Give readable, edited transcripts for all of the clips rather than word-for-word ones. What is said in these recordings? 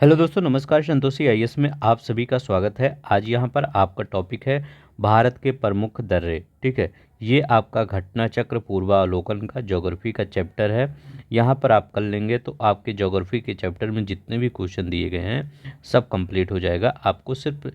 Hello दोस्तों, नमस्कार। Santoshi IAS में आप सभी का स्वागत है। आज यहाँ पर आपका टॉपिक है भारत के प्रमुख दर्रे। ठीक है, ये आपका घटना चक्र पूर्वावलोकन का ज्योग्राफी का चैप्टर है। यहाँ पर आप कर लेंगे तो आपके ज्योग्राफी के चैप्टर में जितने भी क्वेश्चन दिए गए हैं सब कंप्लीट हो जाएगा। आपको सिर्फ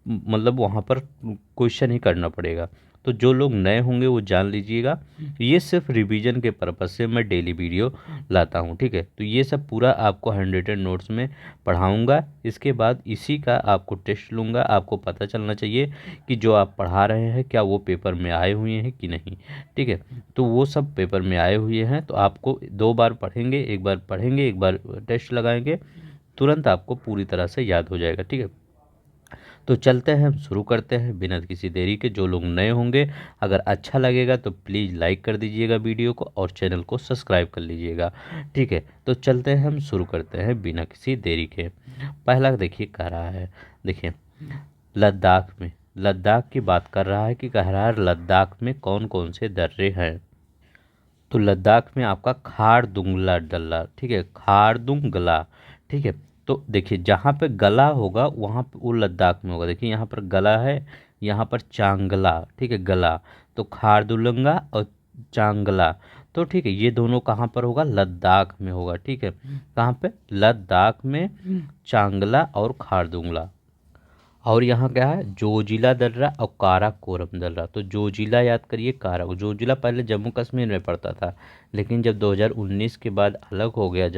वहाँ पर क्वेश्चन ही करना पड़ेगा। तो जो लोग नए होंगे वो जान लीजिएगा, ये सिर्फ रिवीजन के पर्पज़ से मैं डेली वीडियो लाता हूँ। ठीक है, तो ये सब पूरा आपको हैंड रिटन नोट्स में पढ़ाऊँगा। इसके बाद इसी का आपको टेस्ट लूँगा। आपको पता चलना चाहिए कि जो आप पढ़ा रहे हैं क्या वो पेपर में आए हुए हैं कि नहीं। ठीक है, तो वो सब पेपर में आए हुए हैं तो आपको 2 बार पढ़ेंगे, एक बार टेस्ट लगाएंगे, तुरंत आपको पूरी तरह से याद हो जाएगा। ठीक है, तो चलते हैं, हम शुरू करते हैं बिना किसी देरी के। जो लोग नए होंगे, अगर अच्छा लगेगा तो प्लीज़ लाइक कर दीजिएगा वीडियो को और चैनल को सब्सक्राइब कर लीजिएगा। ठीक है, तो चलते हैं, हम शुरू करते हैं बिना किसी देरी के। पहला देखिए कह रहा है, देखिए लद्दाख की बात कर रहा है कि कह रहा है लद्दाख में कौन कौन से दर्रे हैं। तो लद्दाख में आपका खारदुंगला दर्रा। ठीक है, खारदुंगला। ठीक है, तो देखिए जहाँ पे गला होगा वहाँ पे वो लद्दाख में होगा। देखिए यहाँ पर गला है, यहाँ पर चांगला। ठीक है, गला तो खारदुंगला और चांगला। तो ठीक है, ये दोनों कहाँ पर होगा? लद्दाख में होगा। ठीक है, कहाँ पे? लद्दाख में चांगला और खारदुंगला। और यहाँ क्या है? जोजिला दर्रा और काराकोरम दर्रा। तो जोजिला याद करिए, जोजिला पहले जम्मू कश्मीर में पड़ता था, लेकिन जब 2019 के बाद अलग हो गया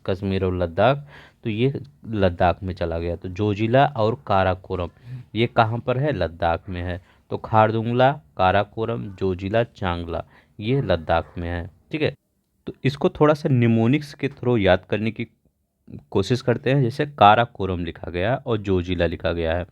कश्मीर और लद्दाख, तो ये लद्दाख में चला गया। तो जोजिला और काराकोरम ये कहाँ पर है? लद्दाख में है। तो खारदुंगला, काराकोरम, जोजिला, चांगला ये लद्दाख में है। ठीक है, तो इसको थोड़ा सा निमोनिक्स के थ्रू याद करने की कोशिश करते हैं। जैसे काराकोरम लिखा गया और जोजिला लिखा गया है,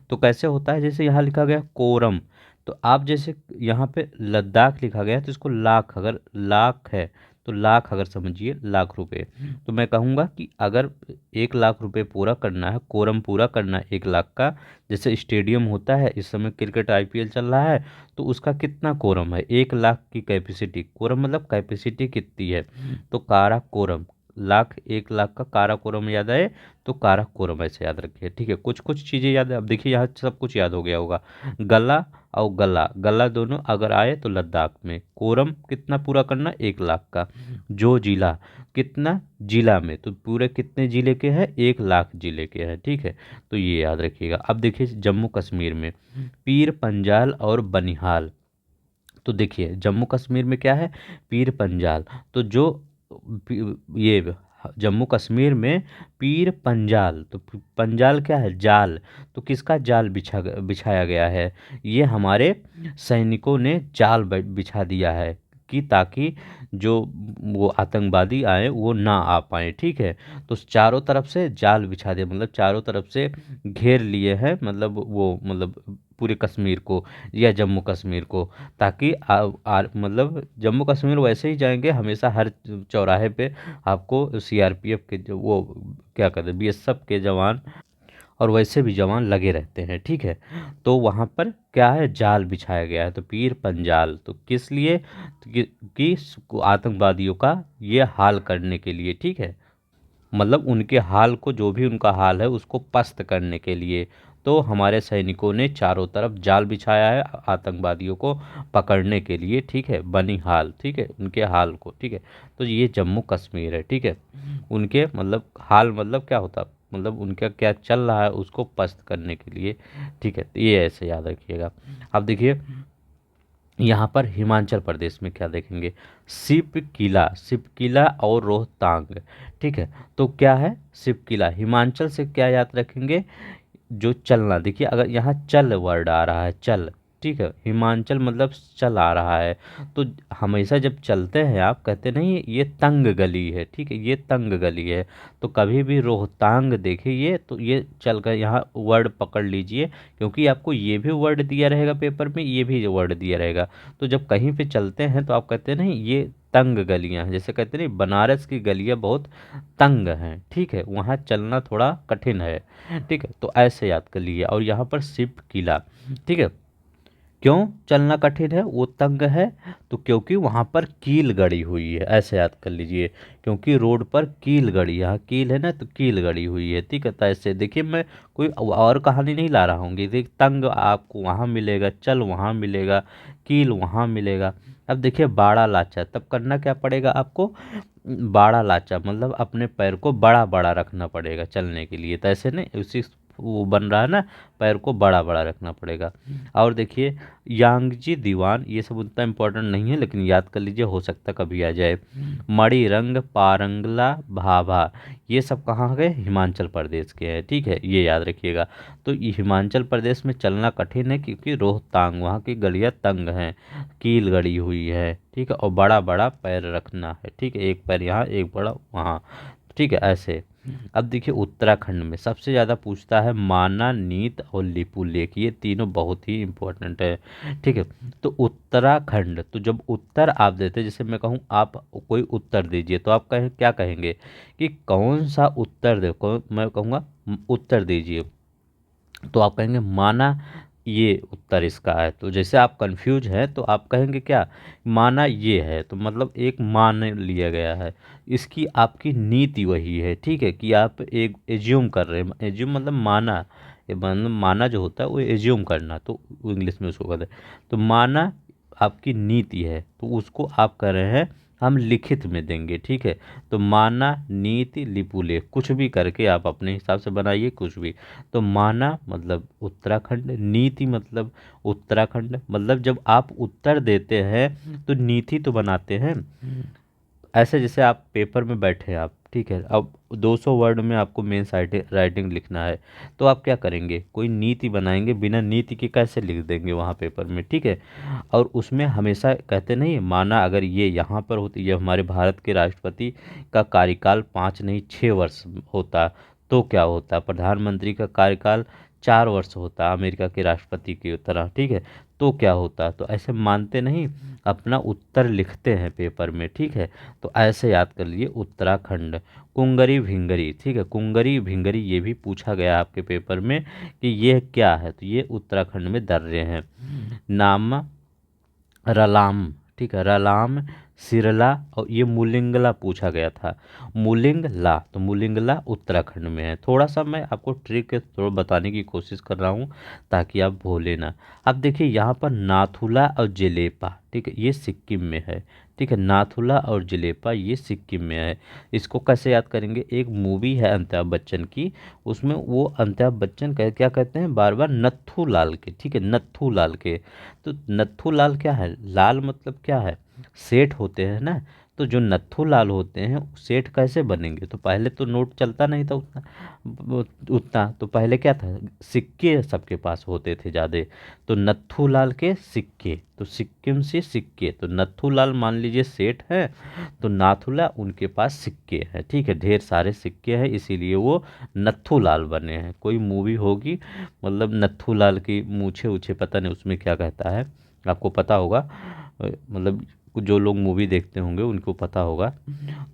तो कैसे होता है? जैसे यहाँ लिखा गया कोरम, तो आप जैसे यहाँ पे लद्दाख लिखा गया तो इसको लाख, अगर लाख है तो लाख, अगर समझिए लाख रुपए, तो मैं कहूँगा कि अगर 1 लाख रुपए पूरा करना है, कोरम पूरा करना है 1 लाख का, जैसे स्टेडियम होता है, इस समय क्रिकेट आईपीएल चल रहा है, तो उसका कितना कोरम है? 1 लाख की कैपेसिटी। कोरम मतलब कैपेसिटी कितनी है, तो कारा कोरम लाख, 1 लाख का काराकोरम याद आए तो काराकोरम ऐसे याद रखिए। ठीक है, कुछ कुछ चीज़ें याद है। अब देखिए यहाँ सब कुछ याद हो गया होगा। गला और गला, गला दोनों अगर आए तो लद्दाख में। कोरम कितना पूरा करना? 1 लाख का। जो जिला कितना? जिला में तो पूरे कितने जिले के हैं? 1 लाख जिले के हैं। ठीक है, तो ये याद रखिएगा। अब देखिए जम्मू कश्मीर में पीर पंजाल और बनिहाल। तो देखिए जम्मू कश्मीर में क्या है? पीर पंजाल। तो जो ये जम्मू कश्मीर में पीर पंजाल, तो पंजाल क्या है? जाल। तो किसका जाल बिछाया गया है? ये हमारे सैनिकों ने जाल बिछा दिया है कि ताकि जो वो आतंकवादी आए वो ना आ पाए। ठीक है, तो चारों तरफ से जाल बिछा दिया, मतलब चारों तरफ से घेर लिए हैं, पूरे कश्मीर को या जम्मू कश्मीर को, ताकि जम्मू कश्मीर वैसे ही जाएंगे हमेशा, हर चौराहे पे आपको सीआरपीएफ के जो वो क्या कहते हैं, बीएसएफ के जवान और वैसे भी जवान लगे रहते हैं। ठीक है, तो वहाँ पर क्या है? जाल बिछाया गया है। तो पीर पंजाल तो किस लिए? कि आतंकवादियों का ये हाल करने के लिए। ठीक है, मतलब उनके हाल को, जो भी उनका हाल है उसको पस्त करने के लिए। तो हमारे सैनिकों ने चारों तरफ जाल बिछाया है आतंकवादियों को पकड़ने के लिए। ठीक है, बनिहाल। ठीक है, उनके हाल को। ठीक है, तो ये जम्मू कश्मीर है। ठीक है, उनके हाल क्या होता, उनका क्या चल रहा है उसको पस्त करने के लिए। ठीक है, तो ये ऐसे याद रखिएगा। अब देखिए यहाँ पर हिमाचल प्रदेश में क्या देखेंगे? शिव किला और रोहतांग। ठीक है, तो क्या है? शिव किला। हिमाचल से क्या याद रखेंगे? जो चलना। देखिए अगर यहाँ चल वर्ड आ रहा है, चल। ठीक है, हिमाचल मतलब चल आ रहा है, तो हमेशा जब चलते हैं आप कहते नहीं ये तंग गली है। ठीक है, ये तंग गली है, तो कभी भी रोहतांग देखिए तो ये चल कर यहाँ वर्ड पकड़ लीजिए, क्योंकि आपको ये भी वर्ड दिया रहेगा पेपर में, ये भी वर्ड दिया रहेगा। तो जब कहीं पे चलते हैं तो आप कहते नहीं ये तंग गलियां हैं, जैसे कहते नहीं बनारस की गलियां बहुत तंग हैं। ठीक है, वहाँ चलना थोड़ा कठिन है। ठीक है, तो ऐसे याद कर लिए। और यहाँ पर शिव किला। ठीक है, क्यों चलना कठिन है, वो तंग है, तो क्योंकि वहाँ पर कील गड़ी हुई है, ऐसे याद कर लीजिए। क्योंकि रोड पर कील गड़ी, यहाँ कील है ना, तो कील गड़ी हुई है, ठीक है। तो ऐसे देखिए, मैं कोई और कहानी नहीं ला रहा हूँ कि देख तंग आपको वहाँ मिलेगा, चल वहाँ मिलेगा, कील वहाँ मिलेगा। अब देखिए बाड़ा लाचा, तब करना क्या पड़ेगा आपको, बाड़ा लाचा मतलब अपने पैर को बड़ा बड़ा रखना पड़ेगा चलने के लिए, तो ऐसे नहीं उसी वो बन रहा है ना, पैर को बड़ा बड़ा रखना पड़ेगा। और देखिए यांगजी दीवान, ये सब उतना इम्पोर्टेंट नहीं है लेकिन याद कर लीजिए, हो सकता कभी आ जाए। मणि रंग, पारंगला, भाभा, ये सब कहाँ गए, हिमाचल प्रदेश के हैं, ठीक है, ये याद रखिएगा। तो ये हिमाचल प्रदेश में चलना कठिन है क्योंकि रोहतांग, वहाँ की गलियाँ तंग हैं, कील गड़ी हुई है, ठीक है, और बड़ा बड़ा पैर रखना है, ठीक है, एक पैर यहाँ एक बड़ा वहाँ, ठीक है, ऐसे। अब देखिए उत्तराखंड में सबसे ज़्यादा पूछता है माना, नीत और लिपुलेख, ये तीनों बहुत ही इंपॉर्टेंट है, ठीक है। तो उत्तराखंड, तो जब उत्तर आप देते हैं, जैसे मैं कहूँ आप कोई उत्तर दीजिए, तो आप कहें क्या कहेंगे कि कौन सा उत्तर दे, कौन मैं कहूँगा उत्तर दीजिए, तो आप कहेंगे माना, ये उत्तर इसका है। तो जैसे आप कंफ्यूज हैं तो आप कहेंगे क्या, माना ये है, तो मतलब एक मान लिया गया है, इसकी आपकी नीति वही है, ठीक है, कि आप एक एज्यूम कर रहे हैं, एज्यूम मतलब माना, ये मतलब माना जो होता है वो एज्यूम करना, तो इंग्लिश में उसको कहते हैं। तो माना आपकी नीति है, तो उसको आप कह रहे हैं हम लिखित में देंगे, ठीक है। तो माना, नीति, लिपुलेख, कुछ भी करके आप अपने हिसाब से बनाइए कुछ भी। तो माना मतलब उत्तराखंड, नीति मतलब उत्तराखंड, मतलब जब आप उत्तर देते हैं तो नीति तो बनाते हैं, ऐसे जैसे आप पेपर में बैठे हैं आप, ठीक है, अब 200 वर्ड में आपको मेन राइटिंग लिखना है, तो आप क्या करेंगे, कोई नीति बनाएंगे, बिना नीति के कैसे लिख देंगे वहाँ पेपर में, ठीक है। और उसमें हमेशा कहते नहीं, माना अगर ये यहाँ पर होती, ये हमारे भारत के राष्ट्रपति का कार्यकाल 5 नहीं 6 वर्ष होता, तो क्या होता, प्रधानमंत्री का कार्यकाल 4 वर्ष होता अमेरिका के राष्ट्रपति की तरह, ठीक है, तो क्या होता, तो ऐसे मानते नहीं, अपना उत्तर लिखते हैं पेपर में, ठीक है। तो ऐसे याद कर लिए उत्तराखंड। कुंगरी भिंगरी, ठीक है, कुंगरी भिंगरी ये भी पूछा गया आपके पेपर में कि ये क्या है, तो ये उत्तराखंड में दर्रे हैं। नाम, रलाम, ठीक है, रलाम, सिरला, और ये मुलिंगला पूछा गया था, मुलिंगला, तो मुलिंगला उत्तराखंड में है। थोड़ा सा मैं आपको ट्रिक थोड़ा बताने की कोशिश कर रहा हूँ ताकि आप भूले ना। अब देखिए यहाँ पर नाथुला और जलेपा, ठीक है, ये सिक्किम में है, ठीक है, नाथुला और जलेपा ये सिक्किम में है। इसको कैसे याद करेंगे, एक मूवी है अमिताभ बच्चन की, उसमें वो अमिताभ बच्चन क्या कहते हैं बार बार, नत्थू लाल के, ठीक है, नत्थू लाल के। तो नत्थू लाल क्या है, लाल मतलब क्या है, सेठ होते हैं ना, तो जो नत्थू लाल होते हैं सेठ कैसे बनेंगे, तो पहले तो नोट चलता नहीं था उतना, तो पहले क्या था, सिक्के सबके पास होते थे ज़्यादा, तो नत्थू लाल के सिक्के, तो सिक्किम से सिक्के, तो नत्थू लाल मान लीजिए सेठ है, तो नाथुला उनके पास सिक्के हैं, ठीक है, ढेर सारे सिक्के हैं, इसीलिए वो नत्थू लाल बने हैं। कोई मूवी होगी मतलब नत्थू लाल की मूछे उछे पता नहीं उसमें क्या कहता है, आपको पता होगा, मतलब जो लोग मूवी देखते होंगे उनको पता होगा।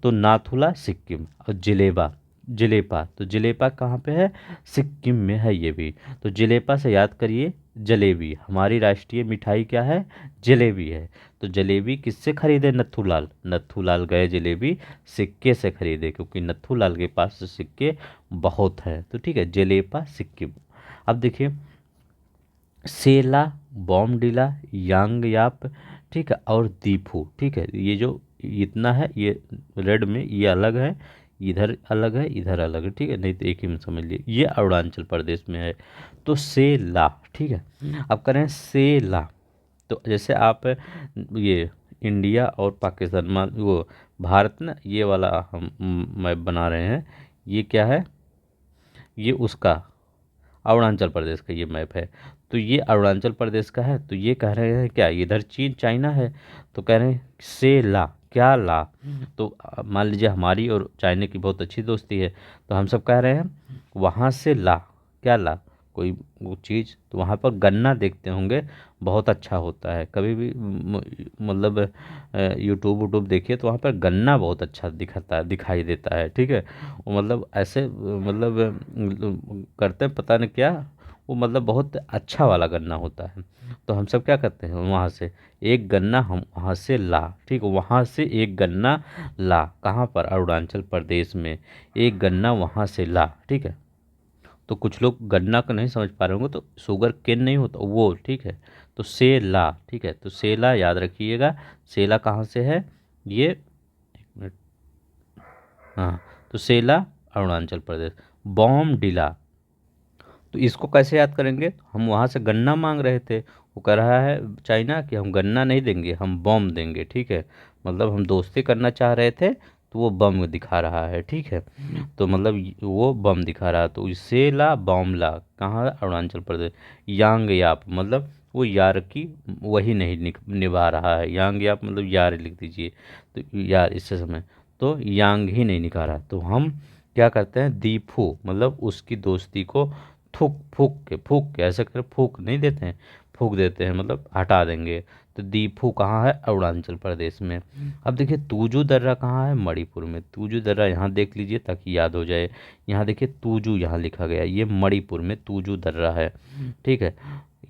तो नाथुला सिक्किम, और जलेबा, जलेपा, तो जलेपा कहाँ पे है, सिक्किम में है ये भी। तो जलेपा से याद करिए, जलेबी, हमारी राष्ट्रीय मिठाई क्या है, जलेबी है। तो जलेबी किससे खरीदे, नत्थूलाल, नत्थूलाल गए जलेबी सिक्के से खरीदे, क्योंकि नत्थूलाल के पास सिक्के बहुत हैं, तो ठीक है, जलेपा सिक्किम। अब देखिए सेला, बॉमडिला, यांगयाप, ठीक है, और दीफू, ठीक है, ये जो इतना है ये रेड में ये अलग है, इधर अलग है, इधर अलग है, ठीक है, नहीं तो एक ही में समझ लिए, ये अरुणाचल प्रदेश में है। तो सेला, ठीक है, अब करें सेला, तो जैसे आप ये इंडिया और पाकिस्तान वो भारत ना, ये वाला हम मैप बना रहे हैं, ये क्या है, ये उसका अरुणाचल प्रदेश का ये मैप है, तो ये अरुणाचल प्रदेश का है, तो ये कह रहे हैं क्या, इधर चीन चाइना है, तो कह रहे हैं से ला, क्या ला, तो मान लीजिए हमारी और चाइना की बहुत अच्छी दोस्ती है, तो हम सब कह रहे हैं वहाँ से ला, क्या ला, कोई वो चीज़, तो वहाँ पर गन्ना देखते होंगे, बहुत अच्छा होता है, कभी भी मतलब यूट्यूब वूट्यूब देखिए तो वहाँ पर गन्ना बहुत अच्छा दिखाता है, दिखाई देता है, ठीक है। वो मतलब ऐसे मतलब करते हैं पता नहीं क्या, वो मतलब बहुत अच्छा वाला गन्ना होता है। तो हम सब क्या करते हैं, वहाँ से एक गन्ना हम वहाँ से ला, ठीक है, वहाँ से एक गन्ना ला, कहाँ पर, अरुणाचल प्रदेश में एक गन्ना वहाँ से ला, ठीक है। तो कुछ लोग गन्ना का नहीं समझ पा रहे होंगे, तो शुगर केन नहीं होता वो, ठीक है। तो सेला, ठीक है, तो सेला याद रखिएगा, सेला कहाँ से है ये, एक मिनट, हाँ, तो सेला अरुणाचल प्रदेश। बॉमडिला, तो इसको कैसे याद करेंगे, हम वहाँ से गन्ना मांग रहे थे, वो कह रहा है चाइना कि हम गन्ना नहीं देंगे, हम बम देंगे, ठीक है। मतलब हम दोस्ती करना चाह रहे थे, तो वो बम दिखा रहा है, ठीक है। तो मतलब वो बम दिखा रहा है, तो सेला बॉमला कहाँ है, अरुणाचल प्रदेश। यांग याप, मतलब वो यार की वही नहीं निभा रहा है, यांग याप मतलब यार लिख दीजिए, तो यार इससे समय, तो यांग ही नहीं निभा रहा, तो हम क्या करते हैं, दीफू मतलब उसकी दोस्ती को थूक फूक के ऐसे कर फूक नहीं देते हैं, फूक देते हैं मतलब हटा देंगे। तो दीफू कहाँ है, अरुणाचल प्रदेश में। अब देखिए तूजू दर्रा कहाँ है, मणिपुर में। तूजू दर्रा यहाँ देख लीजिए ताकि याद हो जाए, यहाँ देखिए तूजू यहाँ लिखा गया है, ये मणिपुर में तूजू दर्रा है, ठीक है।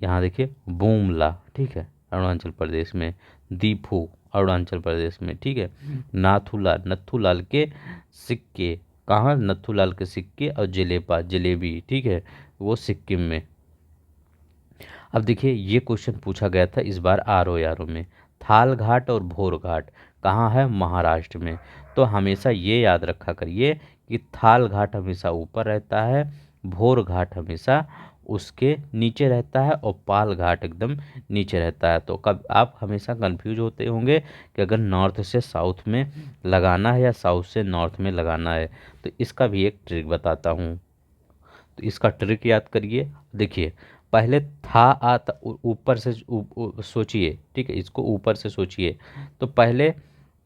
यहाँ देखिए बूमला, ठीक है, अरुणाचल प्रदेश में। दीफू अरुणाचल प्रदेश में, ठीक है। नाथूलाल, नथुलाल के सिक्के कहाँ, नथुलाल के सिक्के और जलेबा जलेबी, ठीक है, वो सिक्किम में। अब देखिए ये क्वेश्चन पूछा गया था इस बार आर ओ आर ओ में, थाल घाट और भोर घाट कहाँ है, महाराष्ट्र में। तो हमेशा ये याद रखा करिए कि थाल घाट हमेशा ऊपर रहता है, भोर घाट हमेशा उसके नीचे रहता है, और पाल घाट एकदम नीचे रहता है। तो कब आप हमेशा कंफ्यूज होते होंगे कि अगर नॉर्थ से साउथ में लगाना है या साउथ से नॉर्थ में लगाना है, तो इसका भी एक ट्रिक बताता हूँ। तो इसका ट्रिक याद करिए, देखिए पहले था आता ऊपर से सोचिए, ठीक है, इसको ऊपर से सोचिए। तो पहले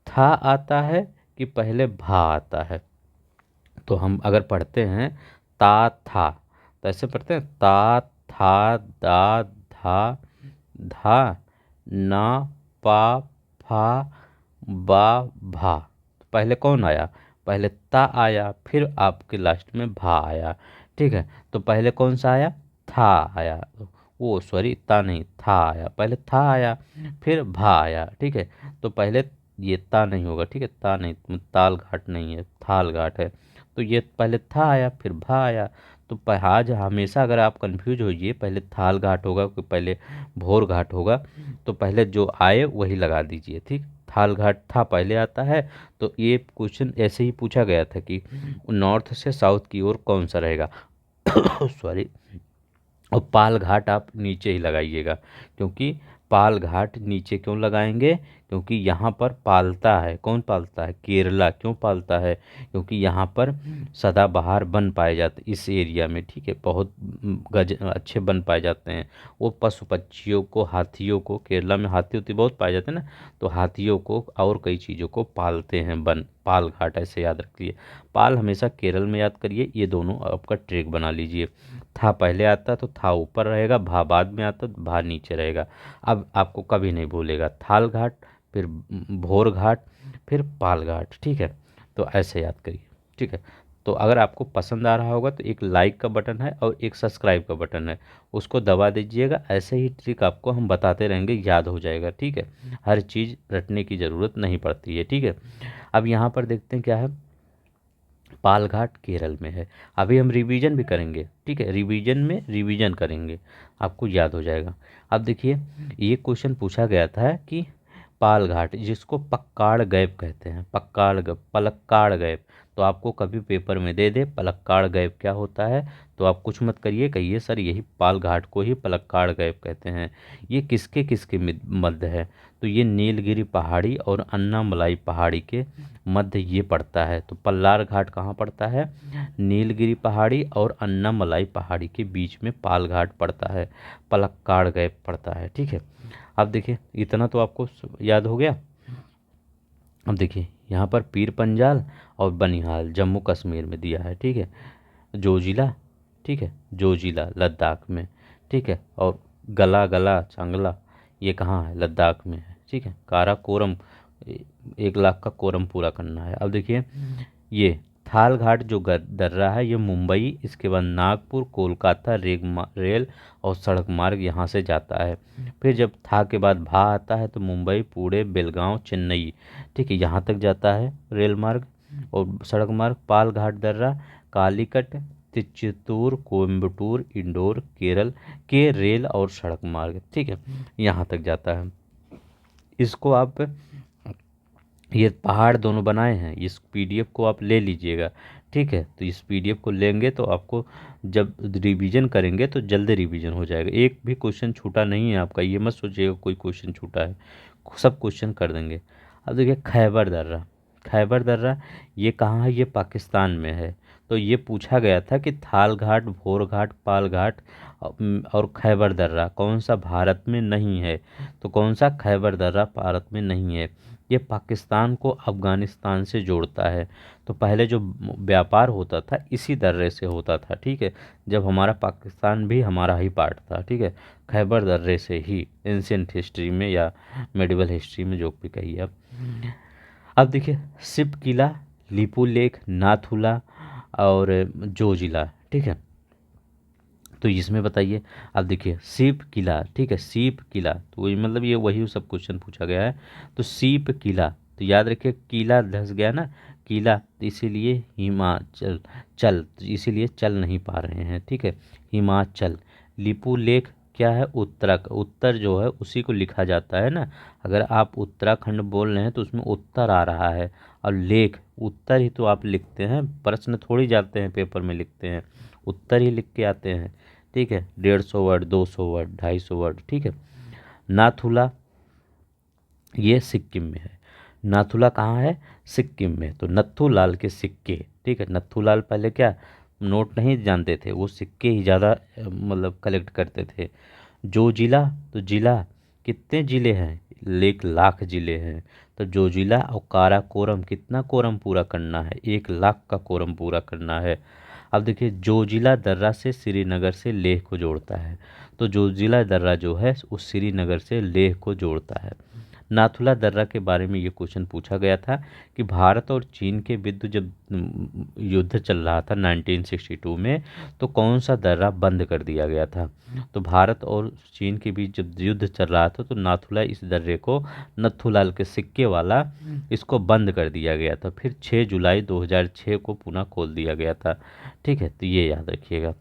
था आता है कि पहले भा आता है। तो हम अगर पढ़ते हैं ता था, तो ऐसे पढ़ते हैं ता था दा धा धा ना पा फा बा भा। पहले कौन आया, पहले ता आया, फिर आपके लास्ट में भा आया, ठीक है। तो पहले कौन सा आया, था आया, वो सॉरी ता नहीं था आया, पहले था आया फिर भा आया, ठीक है। तो पहले ये ता नहीं होगा, ठीक है, ता नहीं, ताल घाट नहीं है, थाल घाट है। तो ये पहले था आया फिर भा आया। तो आज हमेशा अगर आप कंफ्यूज होइए पहले थाल घाट होगा कि पहले भोर घाट होगा, तो पहले जो आए वही लगा दीजिए, ठीक। थाल घाट था पहले आता है। तो ये क्वेश्चन ऐसे ही पूछा गया था कि नॉर्थ से साउथ की ओर कौन सा रहेगा सॉरी। और पाल घाट आप नीचे ही लगाइएगा, क्योंकि पाल घाट नीचे क्यों लगाएंगे, क्योंकि यहाँ पर पालता है, कौन पालता है, केरला क्यों पालता है, क्योंकि यहाँ पर सदाबहार वन पाए जाते इस एरिया में, ठीक है, बहुत गज अच्छे वन पाए जाते हैं। वो पशु पक्षियों को, हाथियों को, केरला में हाथी होती बहुत पाए जाते हैं ना, तो हाथियों को और कई चीज़ों को पालते हैं वन, पाल घाट ऐसे याद रखिए। पाल हमेशा केरल में याद करिए, ये दोनों आपका ट्रिक बना लीजिए। था पहले आता तो था ऊपर रहेगा, भा बाद में आता तो भा नीचे रहेगा। अब आपको कभी नहीं भूलेगा, थाल घाट फिर भोर घाट फिर पाल घाट, ठीक है। तो ऐसे याद करिए, ठीक है। तो अगर आपको पसंद आ रहा होगा तो एक लाइक का बटन है और एक सब्सक्राइब का बटन है, उसको दबा दीजिएगा। ऐसे ही ट्रिक आपको हम बताते रहेंगे, याद हो जाएगा, ठीक है। हर चीज़ रटने की ज़रूरत नहीं पड़ती है, ठीक है। अब यहाँ पर देखते हैं क्या है, पालघाट केरल में है। अभी हम रिवीजन भी करेंगे, ठीक है, रिवीजन में रिवीजन करेंगे, आपको याद हो जाएगा। अब देखिए ये क्वेश्चन पूछा गया था कि पालघाट जिसको पक्काड़ गैप कहते हैं, पक्काड़ पलक्काड़ गैप, तो आपको कभी पेपर में दे दे पलक्काड़ गैप क्या होता है, तो आप कुछ मत करिए, कहिए सर यही पालघाट को ही पलक्काड़ गैप कहते हैं। ये किसके किसके मध्य है, तो ये नीलगिरी पहाड़ी और अन्नामलाई पहाड़ी के मध्य ये पड़ता है। तो पल्लार घाट कहाँ पड़ता है, नीलगिरी पहाड़ी और अन्नामलाई पहाड़ी के बीच में पाल घाट पड़ता है, पलक्काड़ गैप पड़ता है, ठीक है। अब देखिए इतना तो आपको याद हो गया। अब देखिए यहाँ पर पीर पंजाल और बनिहाल जम्मू कश्मीर में दिया है, ठीक है। जोजिला, ठीक है, जोजिला लद्दाख में, ठीक है। और गला गला चांगला ये कहाँ है, लद्दाख में है, ठीक है। काराकोरम 1 लाख का कोरम पूरा करना है। अब देखिए ये थाल घाट जो दर्रा है ये मुंबई, इसके बाद नागपुर, कोलकाता रेल और सड़क मार्ग यहाँ से जाता है। फिर जब था के बाद भा आता है तो मुंबई, पुणे, बेलगांव, चेन्नई, ठीक है, यहाँ तक जाता है रेल मार्ग और सड़क मार्ग। पाल घाट दर्रा कालीकट, तिरुचित्तूर, कोयम्बटूर, इंदौर, केरल के रेल और सड़क मार्ग, ठीक है, यहाँ तक जाता है। इसको आप, ये पहाड़ दोनों बनाए हैं, इस पीडीएफ को आप ले लीजिएगा, ठीक है। तो इस पीडीएफ को लेंगे तो आपको जब रिवीजन करेंगे तो जल्दी रिवीजन हो जाएगा। एक भी क्वेश्चन छूटा नहीं है आपका, ये मत सोचिएगा कोई क्वेश्चन छूटा है, सब क्वेश्चन कर देंगे। अब देखिए खैबर दर्रा, खैबर दर्रा ये कहाँ है, ये पाकिस्तान में है। तो ये पूछा गया था कि थाल घाट, भोर घाट, पाल घाट और खैबर दर्रा कौन सा भारत में नहीं है, तो कौन सा, खैबर दर्रा भारत में नहीं है। ये पाकिस्तान को अफ़गानिस्तान से जोड़ता है। तो पहले जो व्यापार होता था इसी दर्रे से होता था, ठीक है, जब हमारा पाकिस्तान भी हमारा ही पार्ट था, ठीक है, खैबर दर्रे से ही, एंशियंट हिस्ट्री में या मेडिवल हिस्ट्री में जो भी कहिए आप। अब देखिए सिप किला, लिपू लेक, नाथुला और जोजिला, ठीक है। तो इसमें बताइए, अब देखिए सीप किला, ठीक है, सीप किला, तो वही मतलब ये वही सब क्वेश्चन पूछा गया है। तो सीप किला, तो याद रखिए किला धस गया ना, किला, तो इसीलिए हिमाचल चल, तो इसीलिए चल नहीं पा रहे हैं, ठीक है, हिमाचल। लिपू लेख क्या है, उत्तर जो है उसी को लिखा जाता है ना, अगर आप उत्तराखंड बोल रहे हैं तो उसमें उत्तर आ रहा है, और लेख उत्तर ही तो आप लिखते हैं, प्रश्न थोड़ी जाते हैं पेपर में लिखते हैं, उत्तर ही लिख के आते हैं, ठीक है। 150 वर्ड, 200 वर्ड, 250 वर्ड, ठीक है। नाथुला ये सिक्किम में है, नाथुला कहाँ है, सिक्किम में। तो नत्थू लाल के सिक्के, ठीक है, नत्थू लाल पहले क्या नोट नहीं जानते थे, वो सिक्के ही ज़्यादा मतलब कलेक्ट करते थे। जो जिला, तो जिला कितने ज़िले हैं, 1 लाख ज़िले हैं। तो जो जिला और काराकोरम, कितना कोरम पूरा करना है, 1 लाख का कोरम पूरा करना है। अब देखिए जोजिला दर्रा से श्रीनगर से लेह को जोड़ता है, तो जोजिला दर्रा जो है वो श्रीनगर से लेह को जोड़ता है। नाथुला दर्रा के बारे में ये क्वेश्चन पूछा गया था कि भारत और चीन के बीच जब युद्ध चल रहा था 1962 में, तो कौन सा दर्रा बंद कर दिया गया था। तो भारत और चीन के बीच जब युद्ध चल रहा था तो नाथुला इस दर्रे को, नथुलाल के सिक्के वाला, इसको बंद कर दिया गया था। फिर 6 जुलाई 2006 को पुनः खोल दिया गया था, ठीक है, तो ये याद रखिएगा।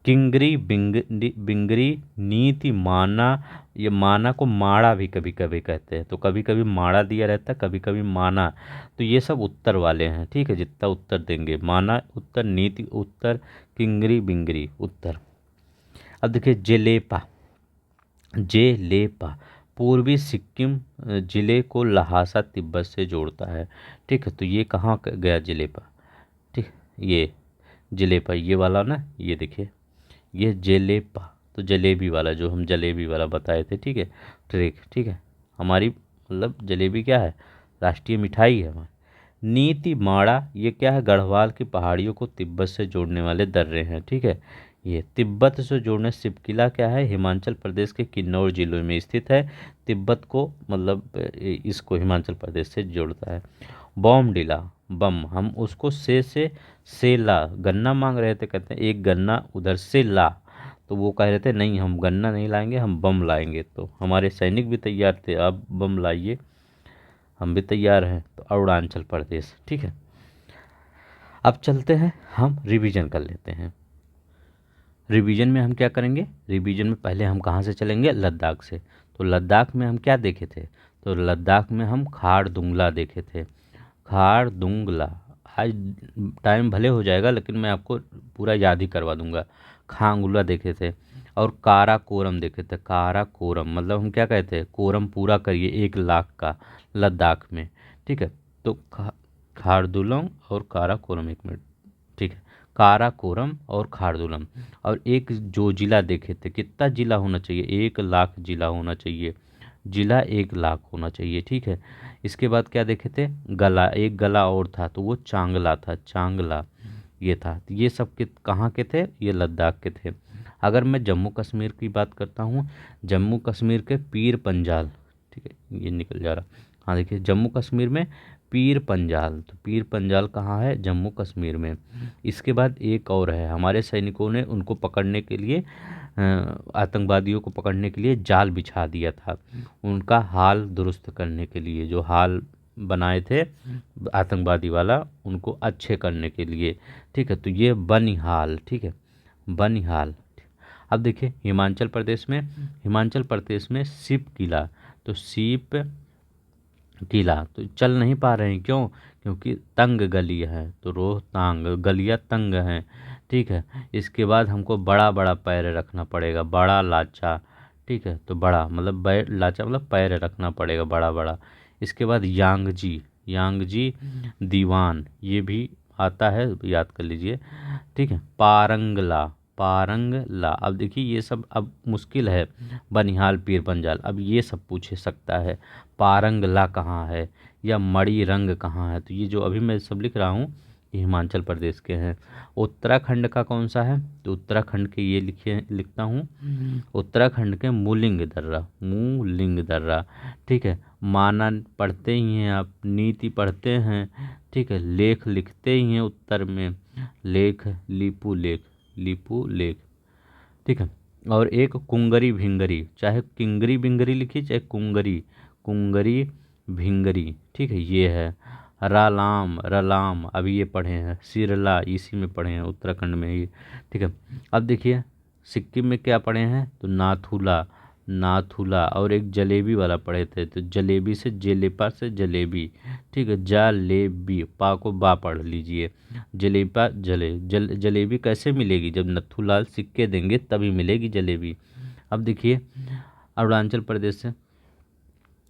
किंगरी बिंगरी नीति माना, ये माना को माड़ा भी कभी कभी कहते हैं, तो कभी कभी माड़ा दिया रहता है, कभी कभी माना, तो ये सब उत्तर वाले हैं, ठीक है, जितना उत्तर देंगे, माना उत्तर, नीति उत्तर, किंगरी बिंगरी उत्तर। अब देखिए जेलेपा, जेलेपा पूर्वी सिक्किम जिले को लहासा तिब्बत से जोड़ता है, ठीक है, तो ये कहाँ गया जेलेपा, ठीक, ये जलेपा ये वाला ना, ये देखिए ये जलेपा, तो जलेबी वाला जो हम जलेबी वाला बताए थे, ठीक है, ट्रेक, ठीक है, हमारी मतलब जलेबी क्या है, राष्ट्रीय मिठाई है हमारी। नीति माड़ा ये क्या है, गढ़वाल की पहाड़ियों को तिब्बत से जोड़ने वाले दर्रे हैं, ठीक है। ये तिब्बत से जोड़ने, सिपकिला क्या है, हिमाचल प्रदेश के किन्नौर जिले में स्थित है, तिब्बत को मतलब इसको हिमाचल प्रदेश से जोड़ता है। बॉमडिला, बम, हम उसको से ला, गन्ना मांग रहे थे, कहते हैं एक गन्ना उधर से ला, तो वो कह रहे थे नहीं हम गन्ना नहीं लाएंगे, हम बम लाएंगे। तो हमारे सैनिक भी तैयार थे, आप बम लाइए, हम भी तैयार हैं। तो अरुणाचल प्रदेश, ठीक है। अब चलते हैं, हम रिवीजन कर लेते हैं। रिवीजन में हम क्या करेंगे, रिवीजन में पहले हम कहाँ से चलेंगे, लद्दाख से। तो लद्दाख में हम क्या देखे थे, तो लद्दाख में हम खारदुंगला देखे थे, खारदुंगला। आज टाइम भले हो जाएगा लेकिन मैं आपको पूरा याद ही करवा दूंगा। खांगुला देखे थे और काराकोरम देखे थे, काराकोरम मतलब हम क्या कहते हैं, कोरम पूरा करिए 1 लाख का लद्दाख में, ठीक है। तो खारदुलम और काराकोरम, 1 मिनट, ठीक है, काराकोरम और खारदुलम। और एक जो जिला देखे थे, कितना जिला होना चाहिए, 1 लाख जिला होना चाहिए, जिला 1 लाख होना चाहिए, ठीक है। इसके बाद क्या देखे थे, गला, एक गला और था तो वो चांगला था, चांगला ये था। तो ये सब के कहाँ के थे, ये लद्दाख के थे। अगर मैं जम्मू कश्मीर की बात करता हूँ, जम्मू कश्मीर के पीर पंजाल, ठीक है, ये निकल जा रहा, हाँ देखिए जम्मू कश्मीर में पीर पंजाल, तो पीर पंजाल कहाँ है? जम्मू कश्मीर में। इसके बाद एक और है, हमारे सैनिकों ने उनको पकड़ने के लिए आतंकवादियों को पकड़ने के लिए जाल बिछा दिया था, उनका हाल दुरुस्त करने के लिए, जो हाल बनाए थे आतंकवादी वाला उनको अच्छे करने के लिए, ठीक है। तो ये बनिहाल, ठीक है, बनिहाल। अब देखिए हिमाचल प्रदेश में शिप किला, तो शिप किला तो चल नहीं पा रहे हैं, क्यों? क्योंकि तंग गली है, तो रोहतांग गलियाँ तंग हैं, ठीक है। इसके बाद हमको बड़ा बड़ा पैर रखना पड़ेगा, बड़ा लाचा, ठीक है। तो बड़ा मतलब लाचा मतलब पैर रखना पड़ेगा बड़ा बड़ा। इसके बाद यांगजी, यांगजी दीवान, ये भी आता है, याद कर लीजिए, ठीक है। पारंगला, पारंगला। अब देखिए ये सब अब मुश्किल है, बनिहाल पीर पंजाल, अब ये सब पूछ सकता है पारंगला कहाँ है या मणि रंग कहाँ है। तो ये जो अभी मैं सब लिख रहा हूँ ये हिमाचल प्रदेश के हैं। उत्तराखंड का कौन सा है? तो उत्तराखंड के ये लिखता हूँ, उत्तराखंड के मूलिंग दर्रा, मूलिंग दर्रा, ठीक है। माना पढ़ते ही हैं आप, नीति पढ़ते हैं, ठीक है। लेख लिखते ही हैं उत्तर में, लेख लिपु लेख, लिपु लेख, ठीक है। और एक कुंगरी भिंगरी, चाहे किंगरी बिंगरी लिखिए चाहे कुंगरी, कुंगरी भिंगरी, ठीक है। ये है रालाम, रलाम अभी ये पढ़े हैं, सिरला इसी में पढ़े हैं उत्तराखंड में ही, ठीक है। अब देखिए सिक्किम में क्या पढ़े हैं? तो नाथुला, नाथुला। और एक जलेबी वाला पढ़े थे, तो जलेबी से जेलेपा से जलेबी, ठीक है। जालेबी, पा को बा पढ़ लीजिए, जलेबा जलेबी कैसे मिलेगी? जब नथुलाल सिक्के देंगे तभी मिलेगी जलेबी। अब देखिए अरुणाचल प्रदेश से,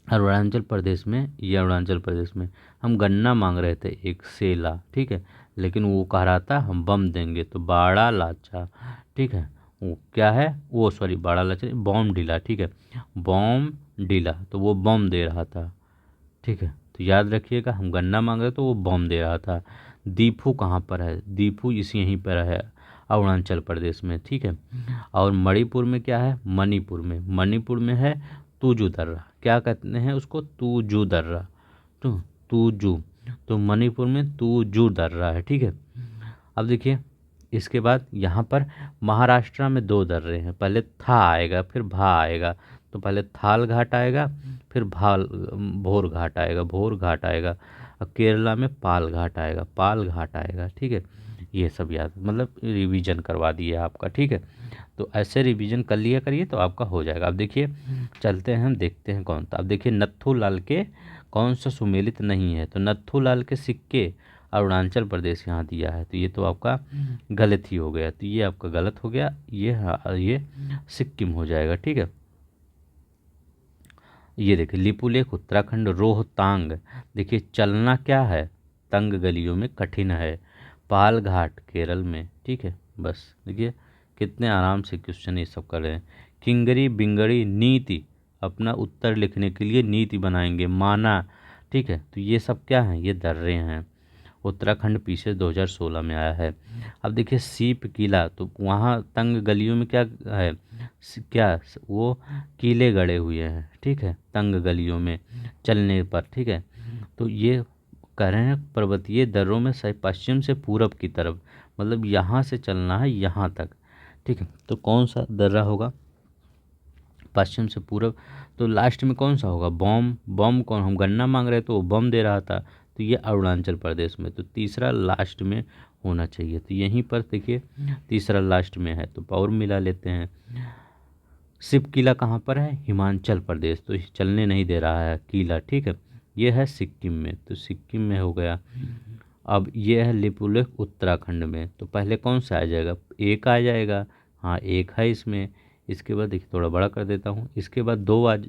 अरुणाचल प्रदेश में, ये अरुणाचल प्रदेश में हम गन्ना मांग रहे थे एक सेला, ठीक है। लेकिन वो कह रहा था हम बम देंगे, तो बाड़ा लाचा, ठीक है। वो क्या है? वो सॉरी बाड़ा लाचा बॉम डीला, ठीक है, बॉम डीला, तो वो बम दे रहा था, ठीक है। तो याद रखिएगा हम गन्ना मांग रहे तो वो बम दे रहा था। दीफू कहाँ पर है? दीफू इसी यहीं पर है अरुणाचल प्रदेश में, ठीक है। और मणिपुर में क्या है? मणिपुर में, मणिपुर में है तूजू दर्रा, क्या कहते हैं उसको? तूजू दर्रा, तो तूजू, तो मणिपुर में तूजू दर्रा है, ठीक है। अब देखिए इसके बाद यहाँ पर महाराष्ट्र में दो दर्रे हैं, पहले था आएगा फिर भा आएगा, तो पहले थाल घाट आएगा फिर भाल भोर घाट आएगा, भोर घाट आएगा। अब केरला में पाल घाट आएगा, पाल घाट आएगा, ठीक है। ये सब याद मतलब रिवीजन करवा दिए आपका, ठीक है। तो ऐसे रिवीजन कर लिया करिए तो आपका हो जाएगा। अब देखिए चलते हैं हम देखते हैं कौन था। अब देखिए नत्थू लाल के कौन सा सुमेलित नहीं है? तो नत्थू लाल के सिक्के अरुणाचल प्रदेश यहाँ दिया है, तो ये तो आपका गलत ही हो गया, तो ये आपका गलत हो गया, ये हाँ ये सिक्किम हो जाएगा, ठीक है। ये देखिए लिपुलेख उत्तराखंड, रोहतांग, देखिए चलना क्या है? तंग गलियों में कठिन है, पाल घाट केरल में, ठीक है। बस देखिए कितने आराम से क्वेश्चन ये सब कर रहे हैं। किंगरी बिंगड़ी नीति, अपना उत्तर लिखने के लिए नीति बनाएंगे, माना, ठीक है। तो ये सब क्या है? ये दर्रे हैं। उत्तराखंड पीछे 2016 में आया है। अब देखिए सीप किला, तो वहाँ तंग गलियों में क्या है? क्या वो कीले गड़े हुए हैं, ठीक है, तंग गलियों में चलने पर, ठीक है। तो ये कह रहे हैं पर्वतीय दर्रों में सही पश्चिम से पूरब की तरफ, मतलब यहाँ से चलना है यहाँ तक, ठीक है। तो कौन सा दर्रा होगा? पश्चिम से पूरब। तो लास्ट में कौन सा होगा? बॉम, बॉम कौन? हम गन्ना मांग रहे तो वो बम दे रहा था, तो ये अरुणाचल प्रदेश में, तो तीसरा लास्ट में होना चाहिए। तो यहीं पर देखिए तीसरा लास्ट में है, तो पावर मिला लेते हैं। शिव किला कहाँ पर है? हिमाचल प्रदेश, तो चलने नहीं दे रहा है किला, ठीक है। ये है सिक्किम में, तो सिक्किम में हो गया। अब ये है लिपुलेख उत्तराखंड में, तो पहले कौन सा आ जाएगा? एक आ जाएगा, हाँ एक है इसमें। इसके बाद देखिए थोड़ा बड़ा कर देता हूँ, इसके बाद दो आज,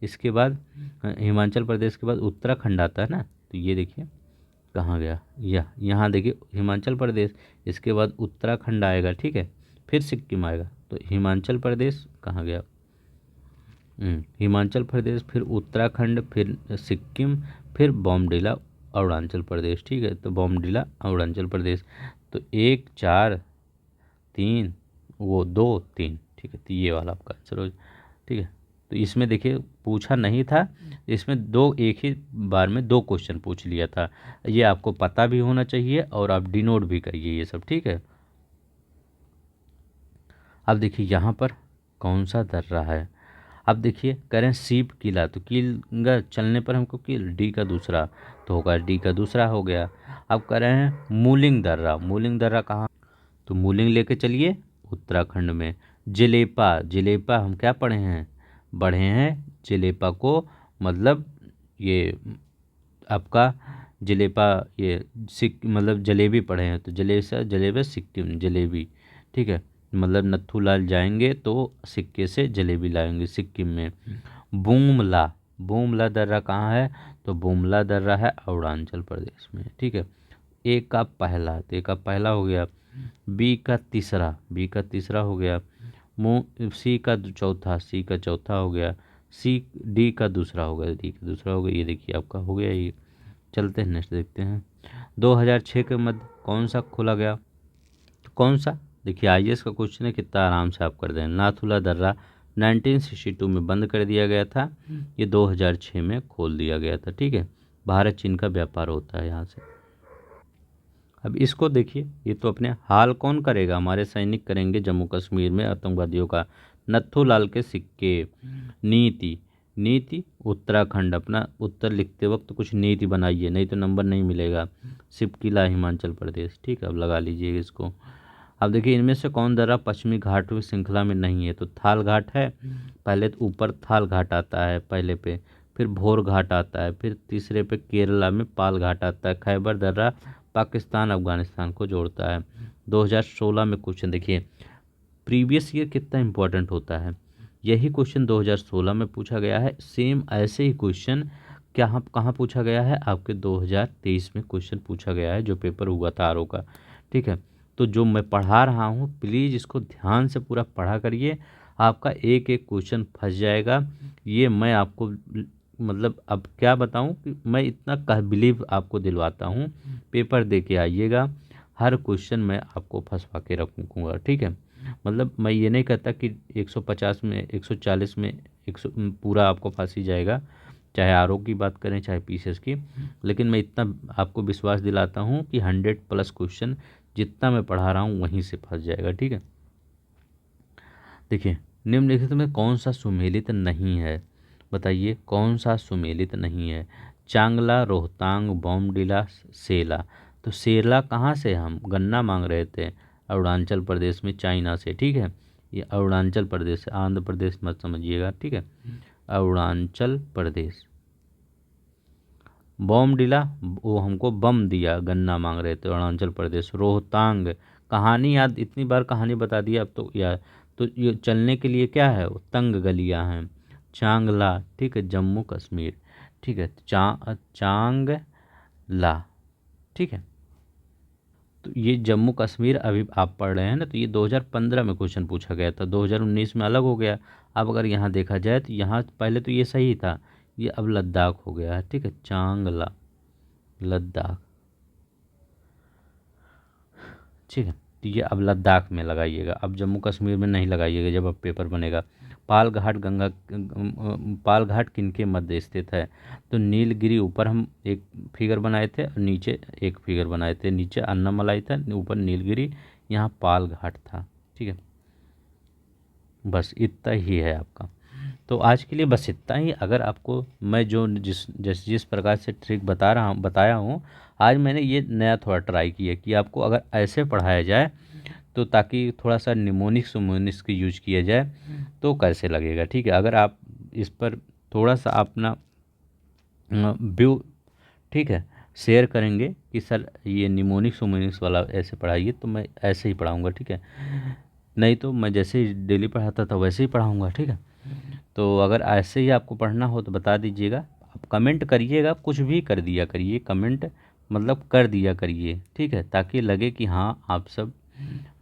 इसके बाद हिमाचल प्रदेश के बाद उत्तराखंड आता है ना, तो ये देखिए कहाँ गया, यह यहाँ देखिए हिमाचल प्रदेश, इसके बाद उत्तराखंड आएगा, ठीक है, फिर सिक्किम आएगा, तो हिमाचल प्रदेश कहाँ गया? हिमाचल प्रदेश, फिर उत्तराखंड, फिर सिक्किम, फिर बॉमडिला अरुणाचल प्रदेश, ठीक है। तो बॉमडिला अरुणाचल प्रदेश, तो 1 4 3 वो 2 3, ठीक है। तो ये वाला आपका आंसर हो, ठीक है। तो इसमें देखिए पूछा नहीं था, इसमें दो एक ही बार में दो क्वेश्चन पूछ लिया था। ये आपको पता भी होना चाहिए और आप डिनोट भी करिए ये सब, ठीक है। अब देखिए यहाँ पर कौन सा दर्रा है। अब देखिए कह रहे हैं सीप किला, तो किला चलने पर हमको किल डी का दूसरा, तो होगा डी का दूसरा हो गया। अब कह रहे हैं मूलिंग दर्रा, मूलिंग दर्रा कहाँ, तो मूलिंग लेके चलिए उत्तराखंड में। जलेपा, जलेपा हम क्या पढ़े हैं, पढ़े हैं जलेपा को, मतलब ये आपका जलेपा, ये सिक मतलब जलेबी पढ़े हैं, तो जलेसा जलेबा सिक्किम जलेबी, ठीक है। मतलब नथुलाल जाएंगे तो सिक्के से जलेबी लाएंगे सिक्किम में। बूमला, बूमला दर्रा कहाँ है, तो बूमला दर्रा है अरुणाचल प्रदेश में, ठीक है। ए का पहला, तो ए का पहला हो गया। बी का तीसरा, बी का तीसरा हो गया। सी का चौथा, सी का चौथा हो गया। सी डी का दूसरा हो गया, डी का दूसरा हो गया। ये देखिए आपका हो गया ये। चलते हैं नेक्स्ट देखते हैं। 2006 के मध्य कौन सा खोला गया, तो कौन सा, देखिए आईएएस का क्वेश्चन है, कितना आराम से आप कर दें। नाथुला दर्रा 1962 में बंद कर दिया गया था, ये 2006 में खोल दिया गया था, ठीक है। भारत चीन का व्यापार होता है यहाँ से। अब इसको देखिए, ये तो अपने हाल कौन करेगा, हमारे सैनिक करेंगे जम्मू कश्मीर में आतंकवादियों का। नत्थूलाल के सिक्के। नीति, नीति उत्तराखंड, अपना उत्तर लिखते वक्त कुछ नीति बनाइए, नहीं तो नंबर नहीं मिलेगा। सिपकिला हिमाचल प्रदेश, ठीक है, अब लगा लीजिए इसको। अब देखिए इनमें से कौन दर्रा पश्चिमी घाटों की श्रृंखला में नहीं है, तो थाल घाट है, पहले तो ऊपर थाल घाट आता है पहले पे, फिर भोर घाट आता है, फिर तीसरे पे केरला में पाल घाट आता है। खैबर दर्रा पाकिस्तान अफगानिस्तान को जोड़ता है। 2016 में क्वेश्चन देखिए, प्रीवियस ईयर कितना इंपॉर्टेंट होता है, यही क्वेश्चन 2016 में पूछा गया है। सेम ऐसे ही क्वेश्चन क्या कहाँ पूछा गया है, आपके 2023 में क्वेश्चन पूछा गया है जो पेपर हुआ था आरओ का, ठीक है। तो जो मैं पढ़ा रहा हूँ प्लीज़ इसको ध्यान से पूरा पढ़ा करिए, आपका एक एक क्वेश्चन फंस जाएगा। ये मैं आपको मतलब अब क्या बताऊँ कि मैं इतना कह बिलीव आपको दिलवाता हूँ, पेपर दे के आइएगा, हर क्वेश्चन मैं आपको फंसवा के रखूँगा, ठीक है। मतलब मैं ये नहीं कहता कि 150 में 140 में 100 पूरा आपको फंस ही जाएगा, चाहे आरओ की बात करें चाहे पीसीएस की, लेकिन मैं इतना आपको विश्वास दिलाता हूँ कि 100+ क्वेश्चन जितना मैं पढ़ा रहा हूँ वहीं से फंस जाएगा, ठीक है। देखिए निम्नलिखित में कौन सा सुमेलित नहीं है, बताइए कौन सा सुमेलित नहीं है। चांगला, रोहतांग, बॉमडिला, सेला, तो सेला कहाँ से, हम गन्ना मांग रहे थे, अरुणाचल प्रदेश में चाइना से, ठीक है। ये अरुणाचल प्रदेश, आंध्र प्रदेश मत समझिएगा, ठीक है, अरुणाचल प्रदेश। बॉमडिला, वो हमको बम दिया, गन्ना मांग रहे थे, अरुणाचल प्रदेश। रोहतांग, कहानी याद, इतनी बार कहानी बता दी अब तो यार, तो ये चलने के लिए क्या है, वो तंग गलियां हैं। चांगला, ठीक है, जम्मू कश्मीर, ठीक है, चांगला, ठीक है। तो ये जम्मू कश्मीर अभी आप पढ़ रहे हैं ना, तो ये 2015 में क्वेश्चन पूछा गया था, 2019 में अलग हो गया। अब अगर यहाँ देखा जाए तो यहाँ पहले तो ये सही था, ये अब लद्दाख हो गया है, ठीक है, चांगला, लद्दाख, ठीक है। तो ये अब लद्दाख में लगाइएगा, अब जम्मू कश्मीर में नहीं लगाइएगा जब अब पेपर बनेगा। पाल घाट गंगा, पाल घाट किनके मध्य स्थित है, तो नीलगिरी, ऊपर हम एक फिगर बनाए थे और नीचे एक फिगर बनाए थे, नीचे अन्नामलाई था, ऊपर नीलगिरी, यहाँ पाल घाट था, ठीक है। बस इतना ही है आपका। तो आज के लिए बस इतना ही। अगर आपको मैं जो जिस प्रकार से ट्रिक बताया हूँ, आज मैंने ये नया थोड़ा ट्राई किया कि आपको अगर ऐसे पढ़ाया जाए तो ताकि थोड़ा सा निमोनिक्स वोमोनिक्स की यूज किया जाए तो कैसे लगेगा, ठीक है। अगर आप इस पर थोड़ा सा अपना व्यू, ठीक है, शेयर करेंगे कि सर ये निमोनिक्स वोमोनिक्स वाला ऐसे पढ़ाइए, तो मैं ऐसे ही पढ़ाऊँगा, ठीक है। नहीं तो मैं जैसे ही डेली पढ़ाता था वैसे ही पढ़ाऊँगा, ठीक है। तो अगर ऐसे ही आपको पढ़ना हो तो बता दीजिएगा, आप कमेंट करिएगा, कुछ भी कर दिया करिए कमेंट, मतलब कर दिया करिए, ठीक है, ताकि लगे कि हाँ आप सब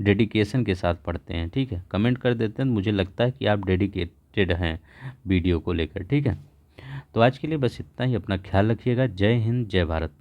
डेडिकेशन के साथ पढ़ते हैं, ठीक है। कमेंट कर देते हैं, मुझे लगता है कि आप डेडिकेटेड हैं वीडियो को लेकर, ठीक है। तो आज के लिए बस इतना ही, अपना ख्याल रखिएगा। जय हिंद, जय भारत।